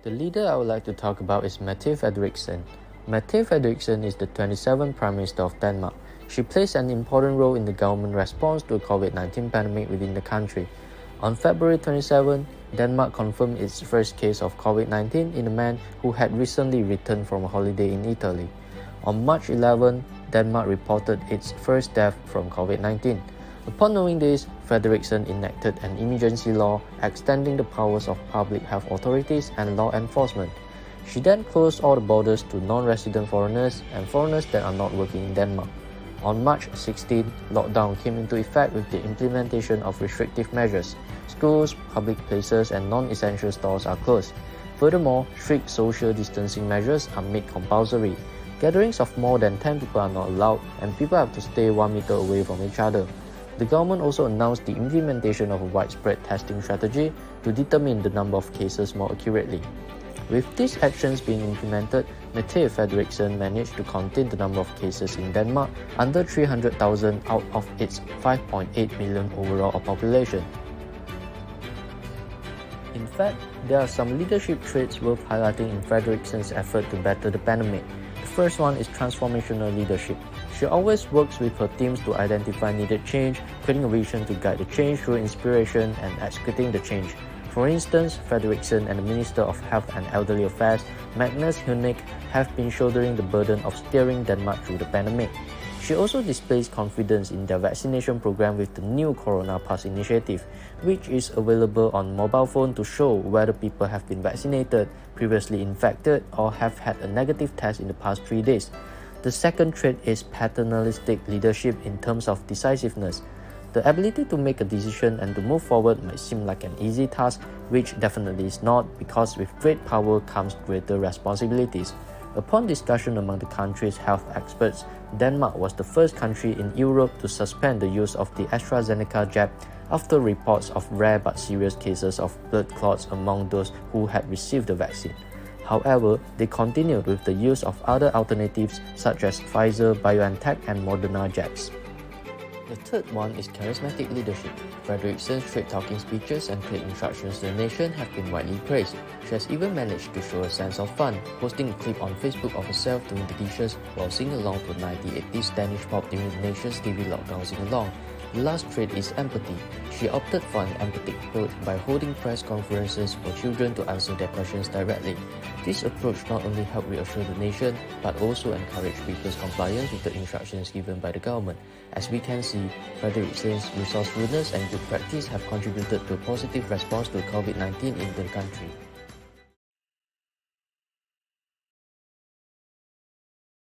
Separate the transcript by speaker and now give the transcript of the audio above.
Speaker 1: The leader I would like to talk about is Mette Frederiksen. Mette Frederiksen is the 27th Prime Minister of Denmark. She plays an important role in the government response to the Covid-19 pandemic within the country. On February 27, Denmark confirmed its first case of Covid-19 in a man who had recently returned from a holiday in Italy. On March 11, Denmark reported its first death from Covid-19. Upon knowing this, Frederiksen enacted an emergency law extending the powers of public health authorities and law enforcement. She then closed all the borders to non-resident foreigners and foreigners that are not working in Denmark. On March 16, lockdown came into effect with the implementation of restrictive measures. Schools, public places, and non-essential stores are closed. Furthermore, strict social distancing measures are made compulsory. Gatherings of more than 10 people are not allowed, and people have to stay 1 meter away from each other. The government also announced the implementation of a widespread testing strategy to determine the number of cases more accurately. With these actions being implemented, Mette Frederiksen managed to contain the number of cases in Denmark under 300,000 out of its 5.8 million overall population. In fact, there are some leadership traits worth highlighting in Frederiksen's effort to battle the pandemic. The first one is transformational leadership. She always works with her teams to identify needed change, creating a vision to guide the change through inspiration and executing the change. For instance, Frederiksen and the Minister of Health and Elderly Affairs, Magnus Heunicke, have been shouldering the burden of steering Denmark through the pandemic. She also displays confidence in their vaccination program with the new Corona Pass initiative, which is available on mobile phone to show whether people have been vaccinated, previously infected, or have had a negative test in the past 3 days. The second trait is paternalistic leadership in terms of decisiveness. The ability to make a decision and to move forward might seem like an easy task, which definitely is not, because with great power comes greater responsibilities. Upon discussion among the country's health experts, Denmark was the first country in Europe to suspend the use of the AstraZeneca jab after reports of rare but serious cases of blood clots among those who had received the vaccine. However, they continued with the use of other alternatives such as Pfizer, BioNTech, and Moderna jabs. The third one is charismatic leadership. Frederiksen's straight-talking speeches and clear instructions to the nation have been widely praised. She has even managed to show a sense of fun, posting a clip on Facebook of herself doing the dishes while singing along to 1980s Danish pop during the nation's TV lockdown sing-along. The last trait is empathy. She opted for an empathic approach by holding press conferences for children to answer their questions directly. This approach not only helped reassure the nation, but also encouraged people's compliance with the instructions given by the government. As we can see, Frederiksen's resourcefulness and good practice have contributed to a positive response to COVID-19 in the country.